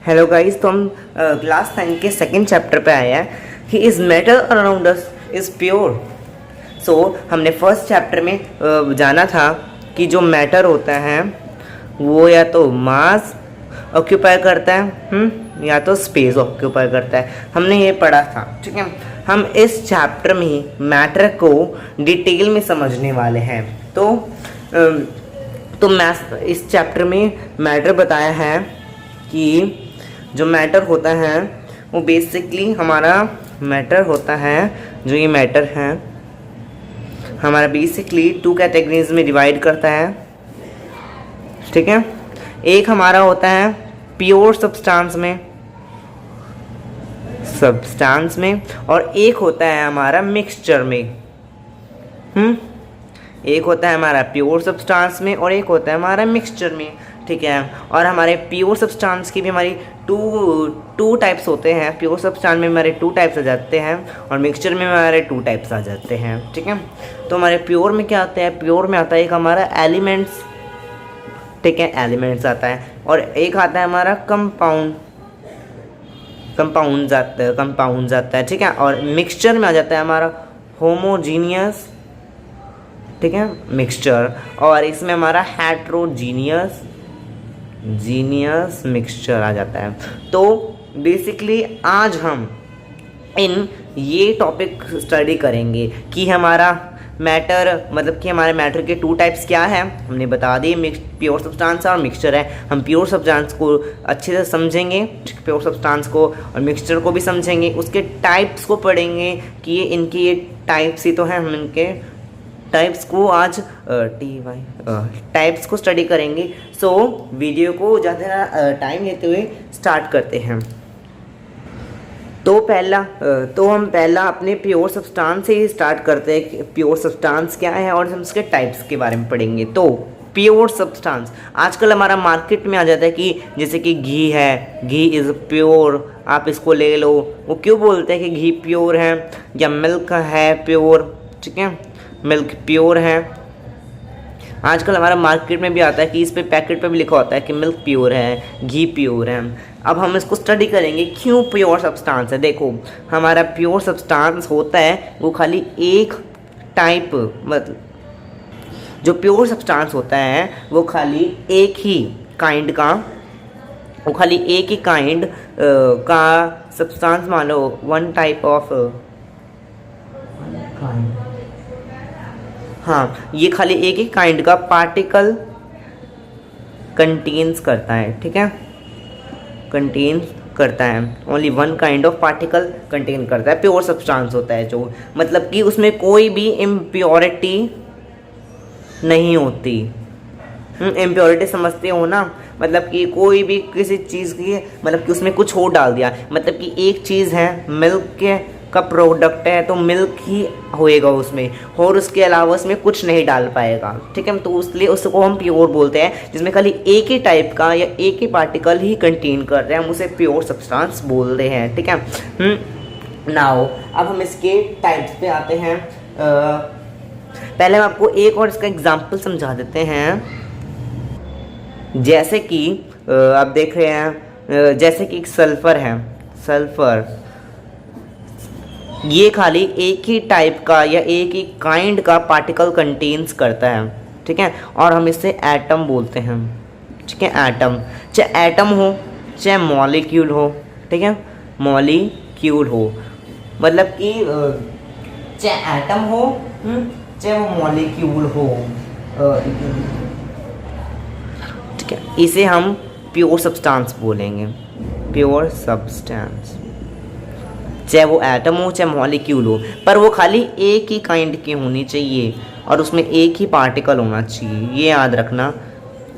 Hello guys, तो हम class 9 के सेकंड चैप्टर पे आए हैं कि is matter around us is pure. So हमने फर्स्ट चैप्टर में जाना था कि जो मैटर होता है वो या तो मास ऑक्यूपाई करता है या तो स्पेस ऑक्यूपाई करता है। हमने ये पढ़ा था, ठीक है। हम इस चैप्टर में ही मैटर को डिटेल में समझने वाले हैं। तो मैथ इस चैप्टर में मैटर बताया है कि जो मैटर होता है वो बेसिकली हमारा मैटर होता है। जो ये मैटर है हमारा बेसिकली 2 कैटेगरीज में डिवाइड करता है, ठीक है। एक हमारा होता है प्योर सब्सटेंस में और एक होता है हमारा मिक्सचर में। एक होता है हमारा प्योर सब्सटेंस में और एक होता है हमारा मिक्सचर में, ठीक है। और हमारे प्योर सब्सटेंस की भी हमारी टू टाइप्स होते हैं। प्योर सब्सटेंस में हमारे 2 टाइप्स आ जाते हैं और मिक्सचर में हमारे 2 टाइप्स आ जाते हैं, ठीक है। तो हमारे प्योर में क्या आता है? प्योर में आता है एक हमारा एलिमेंट्स, ठीक है, एलिमेंट्स आता है। और एक आता है हमारा कंपाउंड आता है, ठीक है। और मिक्सचर में आ जाता है हमारा होमोजीनियस, ठीक है, मिक्सचर। और इसमें हमारा हेट्रोजीनियस मिक्सचर आ जाता है। तो बेसिकली आज हम ये टॉपिक स्टडी करेंगे कि हमारा मैटर, मतलब कि हमारे मैटर के 2 टाइप्स क्या है हमने बता दिए, प्योर सब्सटेंस और मिक्सचर है। हम प्योर सब्सटेंस को अच्छे से समझेंगे, प्योर सब्सटेंस को, और मिक्सचर को भी समझेंगे। उसके टाइप्स को पढ़ेंगे कि ये इनके ये टाइप्स ही तो हैं। हम इनके टाइप्स को आज टाइप्स को स्टडी करेंगे। सो वीडियो को ज़्यादा टाइम लेते हुए स्टार्ट करते हैं। तो हम पहला अपने प्योर सब्सटेंस से ही स्टार्ट करते हैं कि प्योर सब्सटेंस क्या है और हम उसके टाइप्स के बारे में पढ़ेंगे। तो प्योर सब्सटेंस आजकल हमारा मार्केट में आ जाता है कि जैसे कि घी है, घी इज़ प्योर, आप इसको ले लो। वो क्यों बोलते हैं कि घी प्योर है? या मिल्क है प्योर, ठीक है, मिल्क प्योर है। आजकल हमारा मार्केट में भी आता है कि इस पे पैकेट पे भी लिखा होता है कि मिल्क प्योर है, घी प्योर है। अब हम इसको स्टडी करेंगे क्यों प्योर सब्सटेंस है। देखो, हमारा प्योर सब्सटेंस होता है वो खाली एक टाइप, मतलब जो प्योर सब्सटेंस होता है वो खाली एक ही काइंड का सब्सटेंस, मान लो 1 टाइप ऑफ, हाँ, ये खाली एक ही काइंड का पार्टिकल कंटेन्स करता है, ठीक है, कंटेन्स करता है। Only 1 kind of particle contain करता है, प्योर सब्सटेंस होता है जो, मतलब कि उसमें कोई भी इम्प्योरिटी नहीं होती। इम्प्योरिटी समझते हो ना, मतलब कि कोई भी किसी चीज़ की, मतलब कि उसमें कुछ और डाल दिया, मतलब कि एक चीज़ है मिल्क का प्रोडक्ट है तो मिल्क ही होएगा उसमें, और उसके अलावा उसमें कुछ नहीं डाल पाएगा, ठीक है। तो इसलिए उसको हम प्योर बोलते हैं, जिसमें खाली एक ही टाइप का या एक ही पार्टिकल ही कंटेन कर रहे हैं, हम उसे प्योर सब्सटेंस बोलते हैं, ठीक है। नाउ अब हम इसके टाइप्स पे आते हैं। पहले हम आपको एक और इसका एग्जांपल समझा देते हैं। जैसे कि आप देख रहे हैं, जैसे कि एक सल्फर है, सल्फर ये खाली एक ही टाइप का या एक ही काइंड का पार्टिकल कंटेन्स करता है, ठीक है। और हम इसे एटम बोलते हैं, ठीक है, एटम। चाहे एटम हो चाहे मॉलिक्यूल हो, ठीक है, मॉलिक्यूल हो, मतलब कि चाहे एटम हो चाहे वो मॉलिक्यूल हो, ठीक है, इसे हम प्योर सब्सटेंस बोलेंगे, प्योर सब्सटेंस। चाहे वो एटम हो चाहे मॉलिक्यूल हो, पर वो खाली एक ही काइंड की होनी चाहिए और उसमें एक ही पार्टिकल होना चाहिए, ये याद रखना।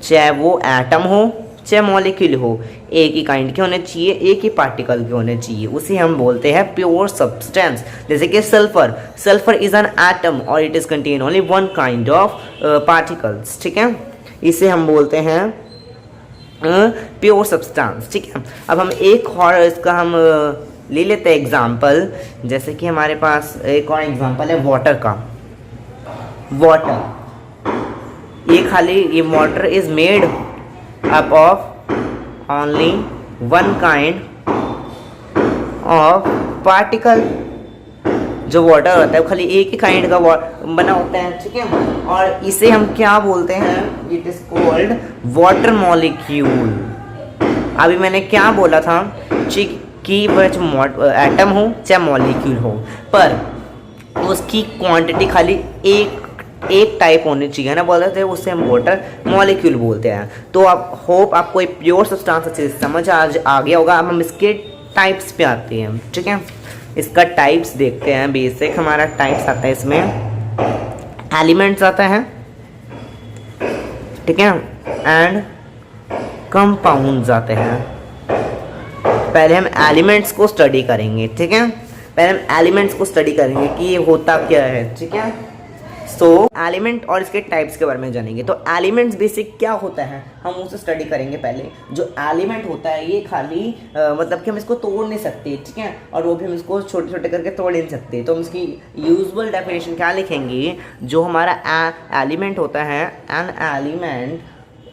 चाहे वो एटम हो चाहे मॉलिक्यूल हो, एक ही काइंड के होने चाहिए, एक ही पार्टिकल के होने चाहिए, उसे हम बोलते हैं प्योर सब्सटेंस। जैसे कि सल्फर इज़ एन एटम और it is contain only 1 kind of particles, ठीक है, इसे हम बोलते हैं प्योर सब्सटेंस, ठीक है। अब हम एक और इसका हम ले लेते हैं एग्जाम्पल। जैसे कि हमारे पास एक और एग्जाम्पल है वाटर का। वाटर, ये water is made up of only one kind of particle. जो वाटर होता है वो खाली एक ही काइंड का बना होता है, ठीक है, और इसे हम क्या बोलते हैं, it is called water molecule. अभी मैंने क्या बोला था कि वह एटम हो चाहे मॉलिक्यूल हो, पर उसकी क्वांटिटी खाली एक टाइप होनी चाहिए ना, बोलते थे, उससे हम वाटर मॉलिक्यूल बोलते हैं। तो आप होप आपको एक प्योर सब्सटेंस अच्छे से समझ आ गया होगा। अब हम इसके टाइप्स पे आते हैं, ठीक है। इसका टाइप्स देखते हैं। बेसिक हमारा टाइप्स आता है, इसमें एलिमेंट्स आता है, ठीक है, एंड कंपाउंड्स आते हैं। पहले हम एलिमेंट्स को स्टडी करेंगे, ठीक है। पहले हम एलिमेंट्स को स्टडी करेंगे कि ये होता क्या है, ठीक है। सो एलिमेंट और इसके टाइप्स के बारे में जानेंगे। तो एलिमेंट्स बेसिक क्या होता है हम उसे स्टडी करेंगे। पहले जो एलिमेंट होता है ये खाली मतलब कि हम इसको तोड़ नहीं सकते, ठीक है, और वो भी हम इसको छोटे छोटे करके तोड़ नहीं सकते। तो हम इसकी यूजुअल डेफिनेशन क्या लिखेंगे, जो हमारा एलिमेंट होता है, an element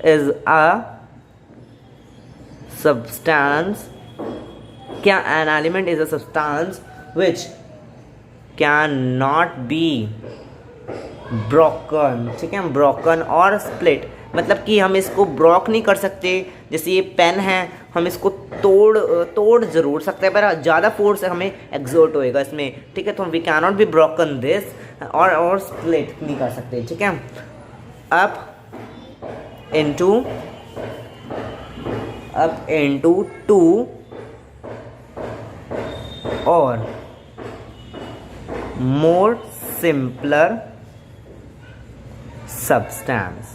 is a substance, क्या an element is a substance which cannot be broken, ठीक है, broken और split, मतलब कि हम इसको ब्रॉक नहीं कर सकते। जैसे ये पेन है, हम इसको तोड़ जरूर सकते हैं, पर ज़्यादा फोर्स हमें एक्सर्ट होएगा इसमें, ठीक है। तो we can not be broken this, और स्प्लिट नहीं कर सकते, ठीक है। Up into two or more simpler substance,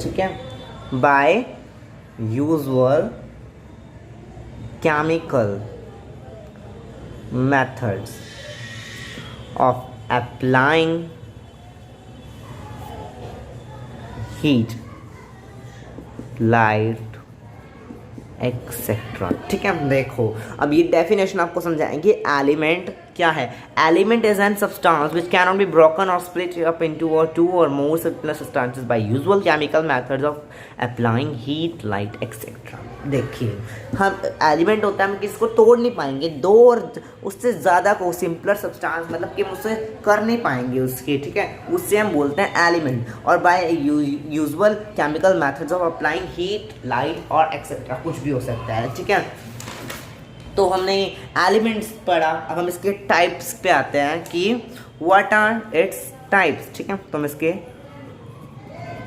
ठीक है, by usual chemical methods of applying heat, light etcetera, ठीक है। देखो अब ये डेफिनेशन आपको समझाएंगे। एलिमेंट क्या है? Element is an substance which can not be broken और स्प्लिट अप इनटू और टू और more simpler substances bye usual chemical methods of applying heat, light etcetera. देखिए हम एलिमेंट होता है, हम किसको तोड़ नहीं पाएंगे, दो और उससे ज़्यादा को सिंपलर सब्सटेंस मतलब कि हम उससे कर नहीं पाएंगे उसके, ठीक है, उससे हम बोलते हैं एलिमेंट। और by usual chemical methods of applying heat, light और एक्सेट्रा, कुछ भी हो सकता है, ठीक है। तो हमने एलिमेंट्स पढ़ा, अब हम इसके टाइप्स पे आते हैं कि व्हाट आर इट्स टाइप्स, ठीक है। तो हम इसके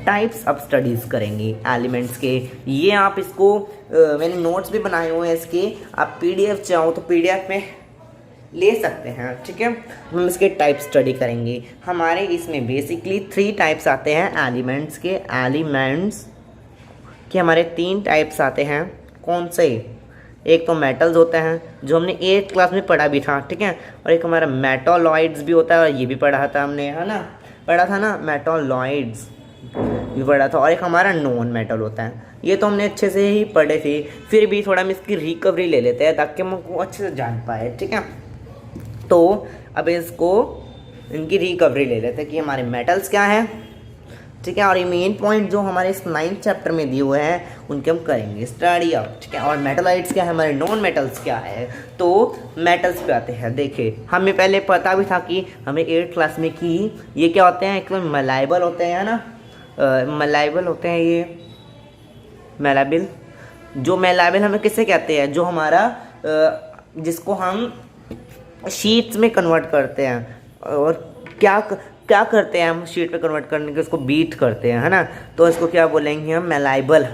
टाइप्स अब स्टडीज़ करेंगे एलिमेंट्स के। ये आप इसको मैंने नोट्स भी बनाए हुए हैं इसके, आप पीडीएफ चाहो तो पीडीएफ में ले सकते हैं, ठीक है। हम इसके टाइप स्टडी करेंगे। हमारे इसमें बेसिकली 3 टाइप्स आते हैं एलिमेंट्स के। एलिमेंट्स के हमारे 3 टाइप्स आते हैं। कौन से? एक तो मेटल्स होते हैं जो हमने 8th क्लास में पढ़ा भी था, ठीक है, और एक हमारा मेटालॉइड्स भी होता है, और ये भी पढ़ा था हमने, है ना, पढ़ा था ना, मेटालॉइड्स भी पढ़ा था। और एक हमारा नॉन मेटल होता है। ये तो हमने अच्छे से ही पढ़े थे, फिर भी थोड़ा हम इसकी रिकवरी ले लेते हैं ताकि हम उनको अच्छे से जान पाए, ठीक है। तो अब इसको इनकी रिकवरी ले लेते हैं कि हमारे मेटल्स क्या हैं, ठीक है, और ये मेन पॉइंट जो हमारे इस 9th चैप्टर में दिए हुए हैं उनके हम करेंगे स्टडी अब, ठीक है। और मेटलाइट्स क्या है, हमारे नॉन मेटल्स क्या है। तो मेटल्स पे आते हैं। देखिए हमें पहले पता भी था कि हमें 8th क्लास में कि ये क्या होते हैं, एक मलाइबल होते हैं ना, मलाइबल होते हैं ये मेलाबिल। जो मेलाबिल हमें किससे कहते हैं, जो हमारा जिसको हम शीट्स में कन्वर्ट करते हैं। और क्या करते हैं हम शीट पे कन्वर्ट करने के, उसको बीट करते हैं, है ना। तो इसको क्या बोलेंगे हम, मेलाइबल,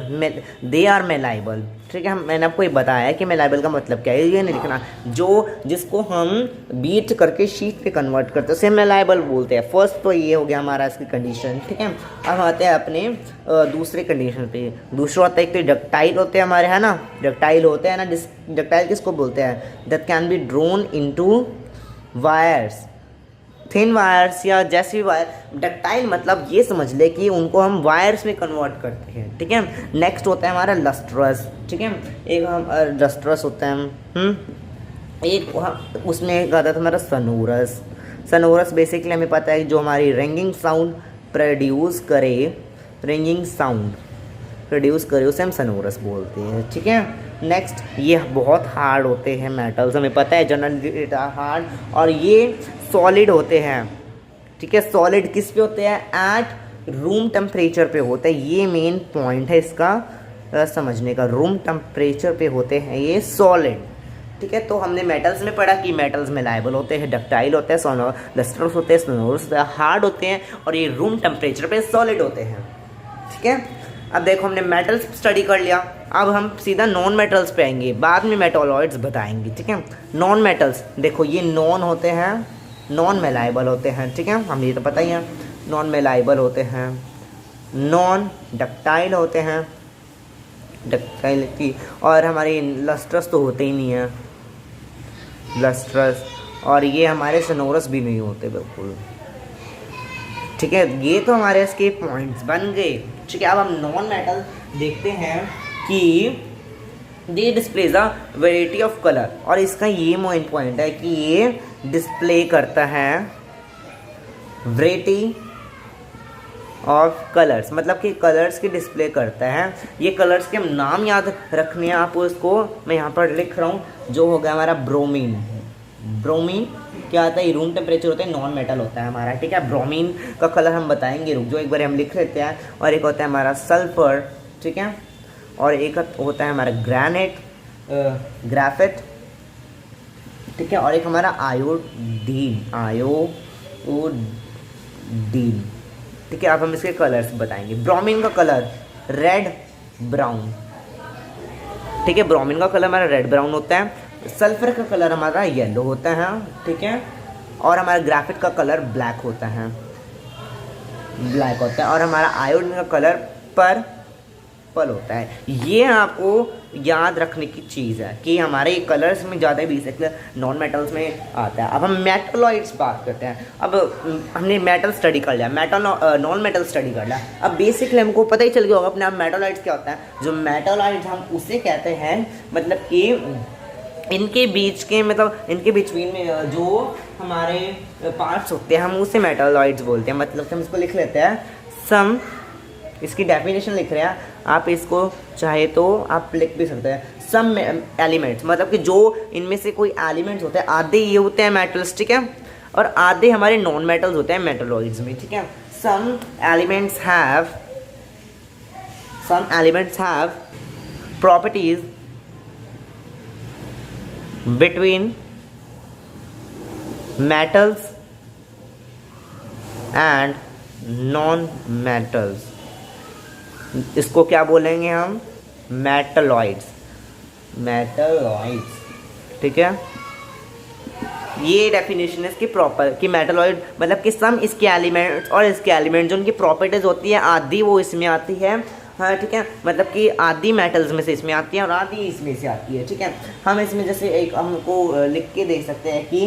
दे आर मेलाइबल, ठीक है। मैंने आपको ये बताया कि मेलाइबल का मतलब क्या है, ये नहीं लिखना। जिसको हम बीट करके शीट पे कन्वर्ट करते हैं उसे मेलाइबल बोलते हैं। फर्स्ट तो ये हो गया हमारा इसकी कंडीशन, ठीक है। अब आते हैं अपने दूसरे कंडीशन पे। दूसरा होता है, एक तो डक्टाइल होते हैं हमारे, है ना, डक्टाइल होते हैं ना। डक्टाइल किसको बोलते हैं, that can be drone into wires, thin wires या जैसे भी वायर। डक्टाइल मतलब ये समझ ले कि उनको हम वायर्स में कन्वर्ट करते हैं, ठीक है। नेक्स्ट होता है हमारा लस्ट्रस, ठीक है। एक हम लस्ट्रस होता है, एक उसमें एक आता था हमारा सनोरस। सनोरस बेसिकली हमें पता है जो हमारी रिंगिंग साउंड प्रोड्यूस करे, रिंगिंग साउंड, प्रोड्यूस करे उसे हम सनोरस बोलते हैं, ठीक है। नेक्स्ट, ये बहुत हार्ड होते हैं मेटल्स, हमें पता है जनरली हार्ड, और ये सॉलिड होते हैं, ठीक है। सॉलिड किस पे होते हैं? एट रूम टेम्परेचर पे होते हैं। ये मेन पॉइंट है इसका समझने का, रूम टेम्परेचर पे होते हैं ये सॉलिड, ठीक है। तो हमने मेटल्स में पढ़ा कि मेटल्स में लायबल होते हैं, डक्टाइल होते हैं, लस्ट्रस होते हैं, सोनोरस होते हैं, हार्ड होते हैं, और ये रूम टेम्परेचर पे सॉलिड होते हैं, ठीक है। अब देखो हमने मेटल्स स्टडी कर लिया, अब हम सीधा नॉन मेटल्स पे आएंगे, बाद में मेटालॉइड्स बताएंगे, ठीक है। नॉन मेटल्स, देखो ये नॉन होते हैं, नॉन मेलाइबल होते हैं, ठीक है, हम ये तो पता ही है। नॉन मेलाइबल होते हैं, नॉन डक्टाइल होते हैं, डक्टाइलिटी, और हमारे लस्ट्रस तो होते ही नहीं है, लस्ट्रस, और ये हमारे सोनोरस भी नहीं होते बिल्कुल, ठीक है। ये तो हमारे इसके पॉइंट्स बन गए, ठीक है। अब हम नॉन मेटल देखते हैं कि they displays a variety of colour, और इसका ये मेन पॉइंट है कि ये डिस्प्ले करता है वैरायटी ऑफ कलर्स, मतलब कि कलर्स की डिस्प्ले करता है। ये कलर्स के नाम याद रखने हैं आपको, इसको मैं यहाँ पर लिख रहा हूँ, जो हो गया हमारा ब्रोमीन। ब्रोमीन क्या आता है? रूम टेम्परेचर होता है, नॉन मेटल होता है हमारा, ठीक है। ब्रोमीन का कलर हम बताएंगे, रुक जो एक बार हम लिख लेते हैं। और एक होता है हमारा सल्फर, ठीक है, और एक होता है हमारा ग्राफाइट, ठीक है, और एक हमारा आयोडीन, ठीक है। अब हम इसके कलर्स बताएंगे। ब्रोमीन का कलर रेड ब्राउन, ठीक है, ब्रोमीन का कलर हमारा रेड ब्राउन होता है। सल्फर का कलर हमारा येलो होता है, ठीक है, और हमारा ग्राफाइट का कलर ब्लैक होता है, और हमारा आयोडीन का कलर पर्पल होता है। ये आपको याद रखने की चीज़ है कि हमारे कलर्स में ज़्यादा बेसिकली नॉन मेटल्स में आता है। अब हम मेटलॉइड्स बात करते हैं। अब हमने मेटल स्टडी कर लिया, नॉन मेटल स्टडी कर लिया। अब बेसिकली हमको पता ही चल गया होगा अपने आप मेटलॉइड्स क्या होता है। जो मेटलॉइड्स हम उसे कहते हैं, मतलब कि इनके बीच के, मतलब इनके बिटवीन में जो हमारे पार्ट्स होते हैं, हम उसे मेटलॉइड्स बोलते हैं। मतलब हम इसको लिख लेते हैं सम, इसकी डेफिनेशन लिख रहे हैं आप, इसको चाहे तो आप लिख भी सकते हैं। सम एलिमेंट्स, मतलब कि जो इनमें से कोई एलिमेंट्स होते हैं, आधे ये होते हैं मेटल्स, ठीक है, और आधे हमारे नॉन मेटल्स होते हैं मेटलॉइड्स में, ठीक है। Some elements have properties between metals and non-metals, इसको क्या बोलेंगे हम? मेटलॉइड्स, ठीक है। ये डेफिनेशन है इसकी प्रॉपर, कि मेटलॉइड मतलब कि सम इसके एलिमेंट्स और इसके एलिमेंट जो उनकी प्रॉपर्टीज होती है, आधी वो इसमें आती है, हाँ, ठीक है, मतलब कि आधी मेटल्स में से इसमें आती है और आधी इसमें से आती है, ठीक है। हम इसमें जैसे एक हमको लिख के देख सकते हैं कि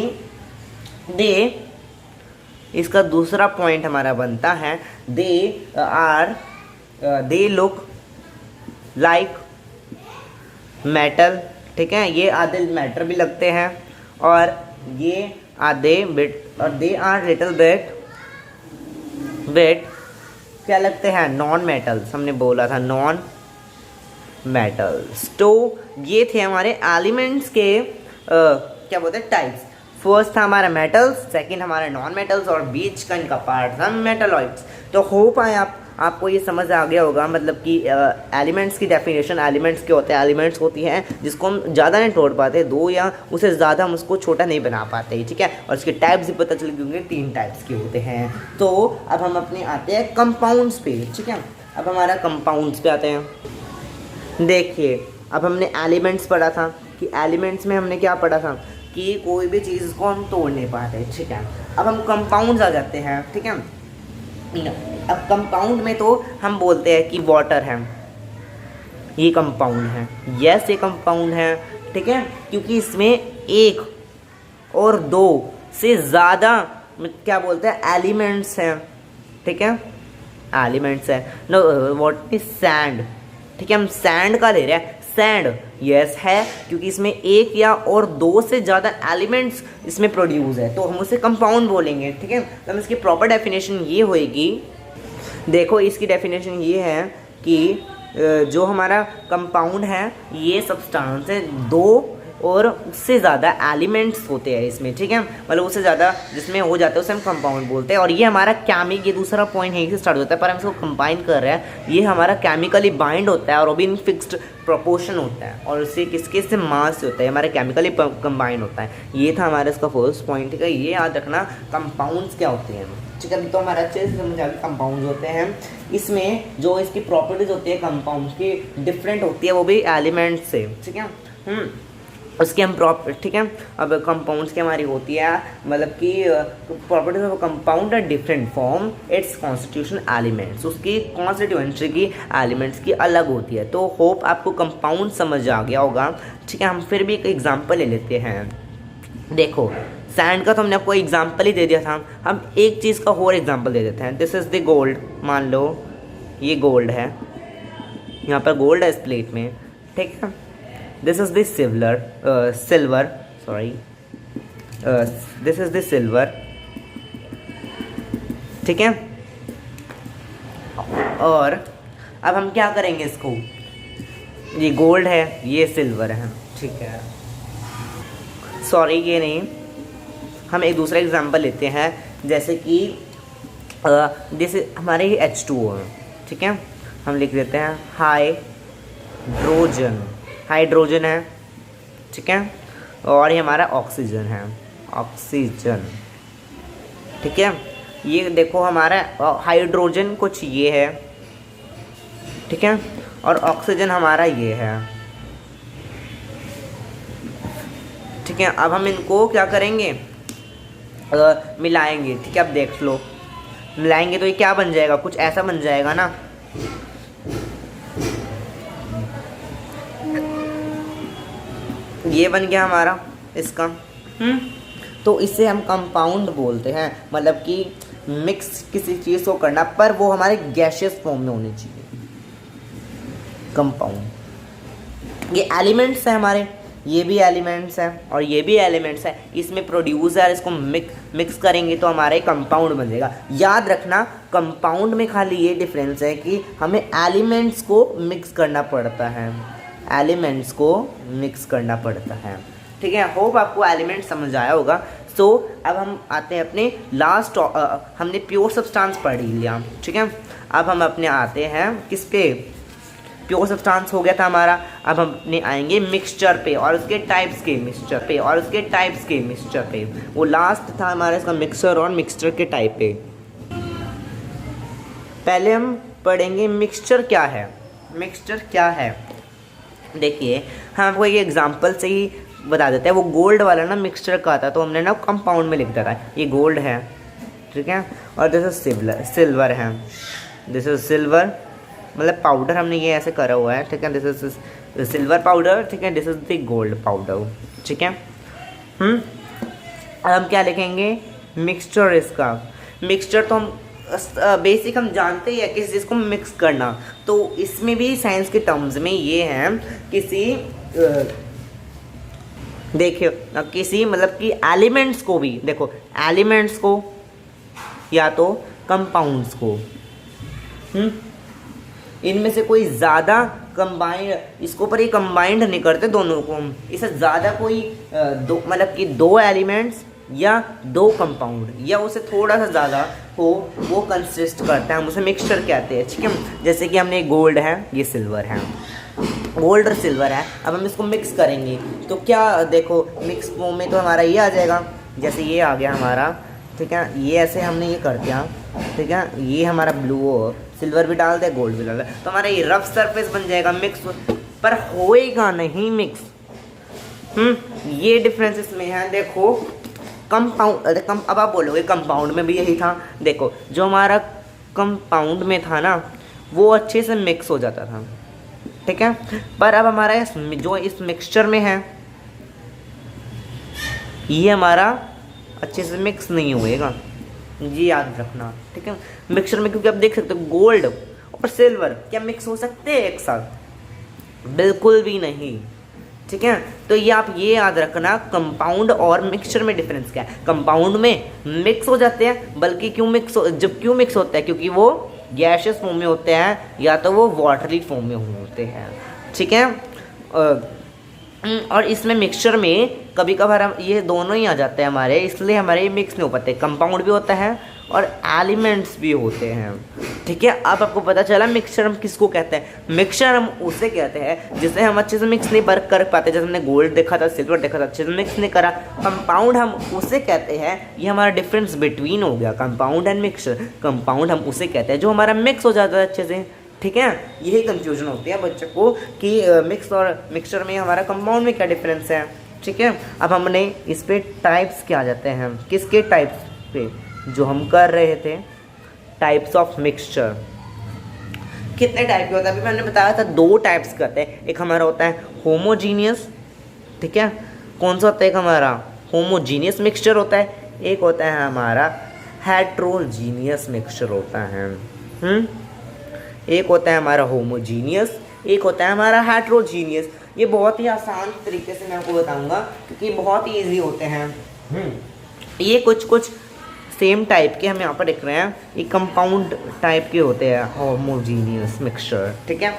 इसका दूसरा पॉइंट हमारा बनता है, दे लुक लाइक मेटल, ठीक है। ये आधे मेटल भी लगते हैं और ये आधे बिट, और दे आर लिटिल बिट क्या लगते हैं? Non metals. हमने बोला था नॉन मेटल्स। तो ये थे हमारे एलिमेंट्स के क्या बोलते हैं, टाइप्स। फर्स्ट था हमारा मेटल्स, सेकंड हमारा नॉन मेटल्स, और बीच का इनका पार्ट था मेटलॉइड्स। तो होप आए आपको ये समझ आ गया होगा, मतलब कि एलिमेंट्स की डेफिनेशन, एलिमेंट्स के होते हैं, एलिमेंट्स होती हैं जिसको हम ज़्यादा नहीं तोड़ पाते, दो या उससे ज़्यादा हम उसको छोटा नहीं बना पाते, ठीक है। और इसके टाइप्स भी पता चल गए होंगे, 3 टाइप्स के होते हैं। तो अब हम अपने आते हैं कंपाउंड्स पे, ठीक है। अब हमारा कंपाउंड्स पे आते हैं। देखिए, अब हमने एलिमेंट्स पढ़ा था कि एलिमेंट्स में हमने क्या पढ़ा था कि कोई भी चीज़ को हम तोड़ नहीं पाते, ठीक है। अब हम कंपाउंड्स आ जाते हैं, ठीक है। अब कंपाउंड में तो हम बोलते हैं कि वाटर है, ये कंपाउंड है, यस ये कंपाउंड है, ठीक है, क्योंकि इसमें 1 और 2 से ज़्यादा क्या बोलते हैं, एलिमेंट्स हैं, ठीक है, एलिमेंट्स है। नो व्हाट इज सैंड, ठीक है, हम सैंड का ले रहे हैं, सैंड यस है क्योंकि इसमें 1 या और 2 से ज़्यादा एलिमेंट्स इसमें प्रोड्यूस है, तो हम उसे कंपाउंड बोलेंगे, ठीक है। तो हम इसकी प्रॉपर डेफिनेशन ये होएगी, देखो इसकी डेफिनेशन ये है कि जो हमारा कंपाउंड है ये सब्सटेंस है, 2 और उससे ज़्यादा एलिमेंट्स होते हैं इसमें, ठीक है, मतलब उससे ज़्यादा जिसमें हो जाता है उसे हम कंपाउंड बोलते हैं। और ये हमारा केमिक, ये दूसरा पॉइंट यहीं से स्टार्ट होता है, पर हम इसको कंबाइन कर रहे हैं, ये हमारा केमिकली बाइंड होता है और वो भी इन फिक्स्ड प्रोपोर्शन होता है और उससे किसके से मास होता है, हमारा केमिकली कंबाइन होता है। ये था हमारा इसका फर्स्ट पॉइंट, ठीक है, ये याद रखना कंपाउंड्स क्या होते हैं, ठीक है। तो हमारा अच्छे से समझ आ गया कंपाउंड्स होते हैं, इसमें जो इसकी प्रॉपर्टीज होती है कंपाउंड्स की डिफरेंट होती है, वो भी एलिमेंट्स से, ठीक है। उसके हम ठीक है। अब कंपाउंड्स की हमारी होती है, मतलब कि properties of compound are different form its constitution elements, उसकी कॉन्स्टिट्यूएंसी की एलिमेंट्स की अलग होती है। तो होप आपको कंपाउंड समझ आ गया होगा, ठीक है। हम फिर भी एक एग्जांपल ले लेते हैं। देखो सैंड का तो हमने आपको एग्जांपल ही दे दिया था, हम एक चीज़ का और एग्जांपल दे देते हैं। दिस इज़ द गोल्ड, मान लो ये गोल्ड है, यहाँ पर गोल्ड है इस प्लेट में, ठीक है। This is the silver, sorry, this is the silver, ठीक है। और अब हम क्या करेंगे इसको, ये गोल्ड है, ये सिल्वर है, ठीक है, सॉरी ये नहीं, हम एक दूसरा एग्जांपल लेते हैं, जैसे कि जैसे हमारे ये H2O है, ठीक है, हम लिख देते हैं हाइड्रोजन है, ठीक है, और ये हमारा ऑक्सीजन है, ऑक्सीजन, ठीक है। ये देखो हमारा हाइड्रोजन कुछ ये है, ठीक है, और ऑक्सीजन हमारा ये है, ठीक है। अब हम इनको क्या करेंगे, मिलाएंगे, ठीक है। अब देख लो, मिलाएंगे तो ये क्या बन जाएगा, कुछ ऐसा बन जाएगा ना, ये बन गया हमारा इसका, तो इसे हम कंपाउंड बोलते हैं, मतलब कि मिक्स किसी चीज़ को करना, पर वो हमारे गैसियस फॉर्म में होनी चाहिए, कंपाउंड। ये एलिमेंट्स हैं हमारे, ये भी एलिमेंट्स हैं और ये भी एलिमेंट्स है, इसमें प्रोड्यूस है, इसको मिक्स करेंगे तो हमारा एक कंपाउंड बन जाएगा। याद रखना कंपाउंड में खाली ये डिफरेंस है कि हमें एलिमेंट्स को मिक्स करना पड़ता है, एलिमेंट्स को मिक्स करना पड़ता है, ठीक है। होप आपको एलिमेंट समझ आया होगा। सो अब हम आते हैं अपने लास्ट, हमने प्योर सब्सटेंस पढ़ लिया, ठीक है। अब हम अपने आते हैं किस पे, प्योर सब्सटेंस हो गया था हमारा, अब हम अपने आएंगे मिक्सचर पे और उसके टाइप्स के मिक्सचर पे और उसके टाइप्स के मिक्सचर पे। वो लास्ट था हमारा इसका मिक्सचर और मिक्सचर के टाइप पे। पहले हम पढ़ेंगे मिक्सचर क्या है। मिक्सचर क्या है, देखिए हम आपको एक एग्जांपल से ही बता देते हैं। वो गोल्ड वाला ना मिक्सचर का था, तो हमने ना कंपाउंड में लिख दिया था, ये गोल्ड है, ठीक है, और दिस इज सिल्वर है, दिस इज सिल्वर, मतलब पाउडर हमने ये ऐसे करा हुआ है, ठीक है। दिस इज सिल्वर पाउडर, ठीक है, this is the gold powder, ठीक है। अब हम क्या लिखेंगे, मिक्सचर। इसका मिक्सचर तो हम बेसिक हम जानते ही है किसी चीज़ को मिक्स करना, तो इसमें भी साइंस के टर्म्स में ये है किसी देखिए किसी मतलब कि एलिमेंट्स को भी, देखो एलिमेंट्स को या तो कंपाउंड्स को, इनमें से कोई ज़्यादा कंबाइंड, इसको पर ये कंबाइंड नहीं करते दोनों को हम, इससे ज़्यादा कोई दो मतलब कि 2 एलिमेंट्स या 2 कंपाउंड या उसे थोड़ा सा ज़्यादा हो, वो कंसिस्ट करता है, हम उसे मिक्सचर कहते हैं, ठीक है। जैसे कि हमने गोल्ड है, ये सिल्वर है, गोल्ड और सिल्वर है, अब हम इसको मिक्स करेंगे तो क्या, देखो मिक्स फॉर्म में तो हमारा ये आ जाएगा, जैसे ये आ गया हमारा, ठीक है, ये ऐसे हमने ये कर दिया, ठीक है, ये हमारा ब्लू और सिल्वर भी डाल दे, गोल्ड भी डाल दे, तो हमारा ये रफ सरफेस बन जाएगा मिक्स, पर होएगा नहीं मिक्स। ये डिफरेंस इसमें है, देखो कंपाउंड, अब आप बोलोगे कंपाउंड में भी यही था, देखो जो हमारा कंपाउंड में था ना वो अच्छे से मिक्स हो जाता था, ठीक है, पर अब हमारा जो इस मिक्सचर में है ये हमारा अच्छे से मिक्स नहीं होएगा, ये याद रखना, ठीक है। मिक्सचर में क्योंकि आप देख सकते हो गोल्ड और सिल्वर क्या मिक्स हो सकते हैं एक साथ, बिल्कुल भी नहीं, ठीक है। तो ये आप ये याद रखना कंपाउंड और मिक्सचर में डिफरेंस क्या है। कंपाउंड में मिक्स हो जाते हैं, बल्कि क्यों मिक्स होता है, क्योंकि वो गैशियस फॉर्म में होते हैं या तो वो वाटरी फॉर्म में होते हैं, ठीक है। और इसमें मिक्सचर में कभी कभार हम ये दोनों ही आ जाते हैं हमारे, इसलिए हमारे मिक्स नहीं हो पाते। कंपाउंड भी होता है और एलिमेंट्स भी होते हैं, ठीक है। अब आपको पता चला मिक्सचर हम किसको कहते हैं। मिक्सचर हम उसे कहते हैं जिसे हम अच्छे से मिक्स नहीं कर पाते, जैसे हमने गोल्ड देखा था, सिल्वर देखा था, अच्छे से मिक्स नहीं करा। कंपाउंड हम उसे कहते हैं, ये हमारा डिफरेंस बिटवीन हो गया कंपाउंड एंड मिक्सचर। कंपाउंड हम उसे कहते हैं जो हमारा मिक्स हो जाता है अच्छे से, ठीक है। यही कंफ्यूजन होती है बच्चों को कि मिक्स और मिक्सचर में हमारा कंपाउंड में क्या डिफरेंस है, ठीक है। अब हमने इस पे टाइप्स क्या आ जाते हैं, किसके टाइप्स पे जो हम कर रहे थे, टाइप्स ऑफ मिक्सचर। कितने टाइप के होते हैं, अभी मैंने बताया था 2 टाइप्स के होते हैं। एक हमारा होता है होमोजीनियस, ठीक है। कौन सा होता है, एक हमारा होमोजीनियस मिक्सचर होता है, एक होता है हमारा हेट्रोजीनियस मिक्सचर होता है। एक होता है हमारा होमोजीनियस, एक होता है हमारा हेट्रोजीनियस। ये बहुत ही आसान तरीके से मैं आपको बताऊंगा क्योंकि बहुत ही ईजी होते हैं। ये कुछ सेम टाइप के हम यहाँ पर देख रहे हैं, ये कंपाउंड टाइप के होते हैं होमोजीनियस मिक्सचर, ठीक है।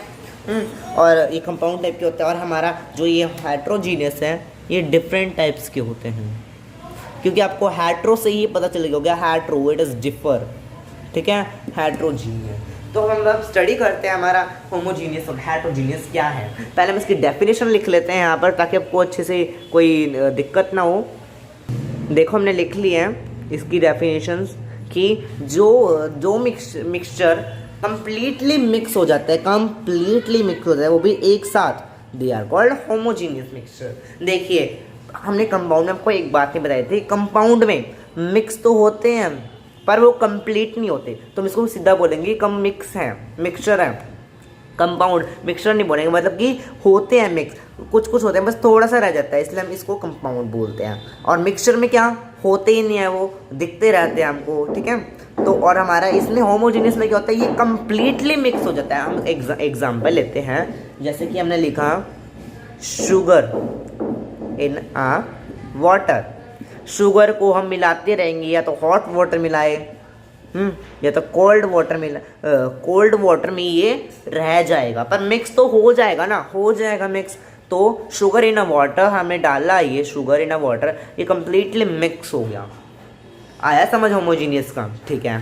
और ये कंपाउंड टाइप के होते हैं, और हमारा जो ये हेट्रोजीनियस है ये डिफरेंट टाइप्स के होते हैं। क्योंकि आपको हेट्रो से ही पता चलेगा, हो गया हेट्रो, इट इज़ डिफर, ठीक है। हेट्रोजीनियस तो हम अब स्टडी करते हैं हमारा होमोजीनियस और हेट्रोजीनियस क्या है। पहले हम इसकी डेफिनेशन लिख लेते हैं यहाँ पर ताकि आपको अच्छे से कोई दिक्कत ना हो। देखो हमने लिख ली है इसकी डेफिनेशंस कि जो मिक्सचर कंप्लीटली मिक्स हो जाता है, कंप्लीटली मिक्स हो जाता है वो भी एक साथ, they are called homogeneous mixture. देखिए हमने कंपाउंड में आपको एक बात नहीं बताई थी, कंपाउंड में मिक्स तो होते हैं पर वो कंप्लीट नहीं होते, तो हम इसको सीधा बोलेंगे कम मिक्स है, मिक्सचर है। कंपाउंड मिक्सचर नहीं बोलेंगे, मतलब कि होते हैं मिक्स, कुछ होते हैं बस थोड़ा सा रह जाता है, इसलिए हम इसको कंपाउंड बोलते हैं। और मिक्सचर में क्या होते ही नहीं है, वो दिखते रहते हैं हमको, ठीक है। तो और हमारा इसमें होमोजीनियस में क्या होता है, ये कंप्लीटली मिक्स हो जाता है। हम एग्जाम्पल लेते हैं, जैसे कि हमने लिखा sugar in a water. Sugar को हम मिलाते रहेंगे, या तो हॉट वाटर मिलाए या तो कोल्ड वाटर में ये रह जाएगा, पर मिक्स तो हो जाएगा ना, हो जाएगा मिक्स। तो शुगर इन अ वाटर हमने डाला, ये शुगर इन अ वाटर ये कंप्लीटली मिक्स हो गया। आया समझ होमोजीनियस का, ठीक है।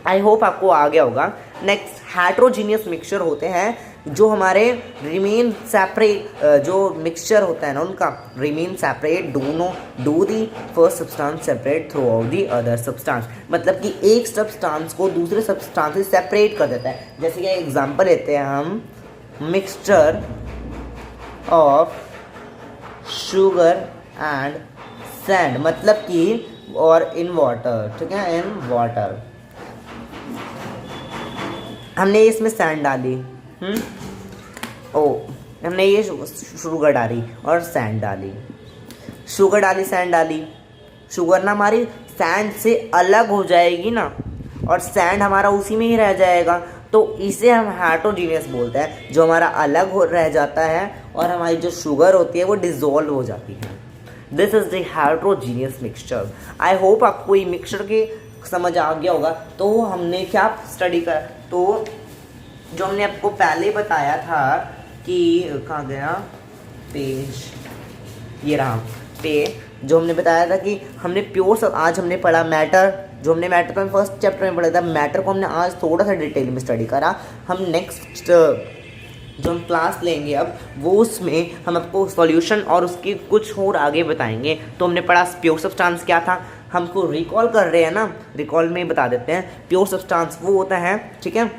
आई होप आपको आ गया होगा। नेक्स्ट हेट्रोजीनियस मिक्सचर होते हैं जो हमारे रिमेन सेपरेट, जो मिक्सचर होता है ना उनका remain separate, do the first substance separate through out the other substance. मतलब कि एक सब्सटेंस को दूसरे सब्सटेंस से सेपरेट कर देता है। जैसे कि एग्जांपल लेते हैं हम, mixture of sugar and sand, मतलब कि और इन वाटर, ठीक है, इन वाटर हमने इसमें सैंड डाली, हमने ये शुगर डाली और सैंड डाली, शुगर डाली सैंड डाली। शुगर ना हमारी सैंड से अलग हो जाएगी ना, और सैंड हमारा उसी में ही रह जाएगा, तो इसे हम हेट्रोजीनियस बोलते हैं। जो हमारा अलग हो रह जाता है और हमारी जो शुगर होती है वो डिसॉल्व हो जाती है। This is the heterogeneous mixture. I hope आपको ये मिक्सचर की समझ आ गया होगा। तो हमने क्या स्टडी करा, तो जो हमने आपको पहले बताया था कि कहाँ गया पेज, ये रहा पे, जो हमने बताया था कि हमने प्योर, आज हमने पढ़ा मैटर, जो हमने मैटर तो फर्स्ट चैप्टर में पढ़ा था, मैटर को हमने आज थोड़ा सा डिटेल में स्टडी करा। हम नेक्स्ट जो हम क्लास लेंगे अब, वो उसमें हम आपको सॉल्यूशन और उसकी कुछ और आगे बताएंगे। तो हमने पढ़ा प्योर सब्सटेंस क्या था, हमको रिकॉल कर रहे हैं ना, रिकॉल में बता देते हैं। प्योर सब्सटेंस वो होता है, ठीक है,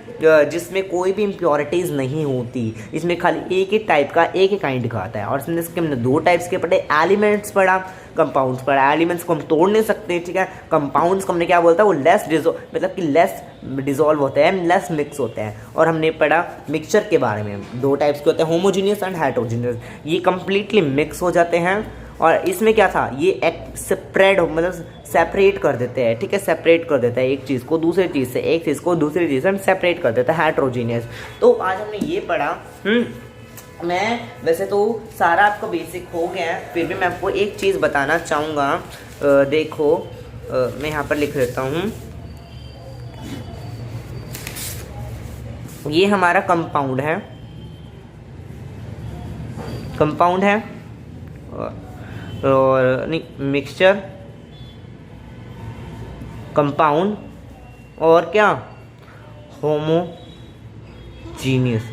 जिसमें कोई भी इम्प्योरिटीज़ नहीं होती, इसमें खाली एक ही टाइप का, एक ही काइंड का आता है। और इसमें हमने 2 टाइप्स के पढ़े, एलिमेंट्स पढ़ा, कंपाउंड्स पढ़ा। एलिमेंट्स को हम तोड़ नहीं सकते, ठीक है। कंपाउंड्स को हमने क्या बोलता है, वो लेस मतलब कि लेस डिजॉल्व होते हैं, लेस मिक्स होते हैं। और हमने पढ़ा मिक्सचर के बारे में, 2 टाइप्स के होते हैं, होमोजीनियस एंड हेट्रोजीनियस। ये कंप्लीटली मिक्स हो जाते हैं, और इसमें क्या था, ये एक स्प्रेड मतलब सेपरेट कर देते हैं, ठीक है, सेपरेट कर देता है एक चीज़ को दूसरी चीज़ से, एक चीज़ को दूसरी चीज़ से हम सेपरेट कर देता है, हेट्रोजीनियस। तो आज हमने ये पढ़ा। मैं वैसे तो सारा आपका बेसिक हो गया है, फिर भी मैं आपको एक चीज़ बताना चाहूँगा। देखो मैं यहाँ पर लिख देता हूँ, ये हमारा कंपाउंड है, कंपाउंड है और नहीं मिक्सचर, कंपाउंड और क्या होमोजीनियस।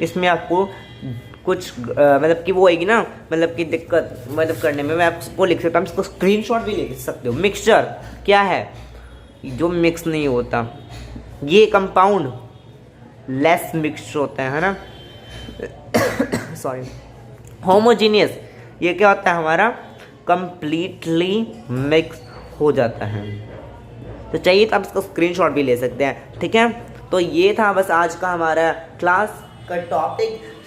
इसमें आपको कुछ मतलब कि वो आएगी ना, मतलब कि दिक्कत मतलब करने में, मैं आपको लिख सकता हूँ, इसको स्क्रीनशॉट भी ले सकते हो। मिक्सचर क्या है, जो मिक्स नहीं होता। ये कंपाउंड लेस मिक्स होता है ना सॉरी। होमोजीनियस ये क्या होता है हमारा, कंप्लीटली मिक्स हो जाता है। तो चाहिए तो आप इसका स्क्रीनशॉट भी ले सकते हैं, ठीक है। तो ये था बस आज का हमारा क्लास का टॉपिक।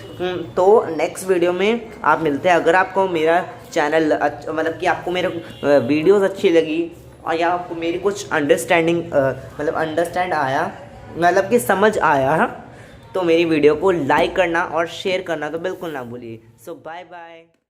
तो नेक्स्ट वीडियो में आप मिलते हैं। अगर आपको मेरा चैनल मतलब कि आपको मेरे वीडियोस अच्छी लगी और या आपको मेरी कुछ अंडरस्टैंडिंग मतलब अंडरस्टैंड आया, मतलब कि समझ आया, तो मेरी वीडियो को लाइक करना और शेयर करना तो बिल्कुल ना भूलिए। सो बाय बाय।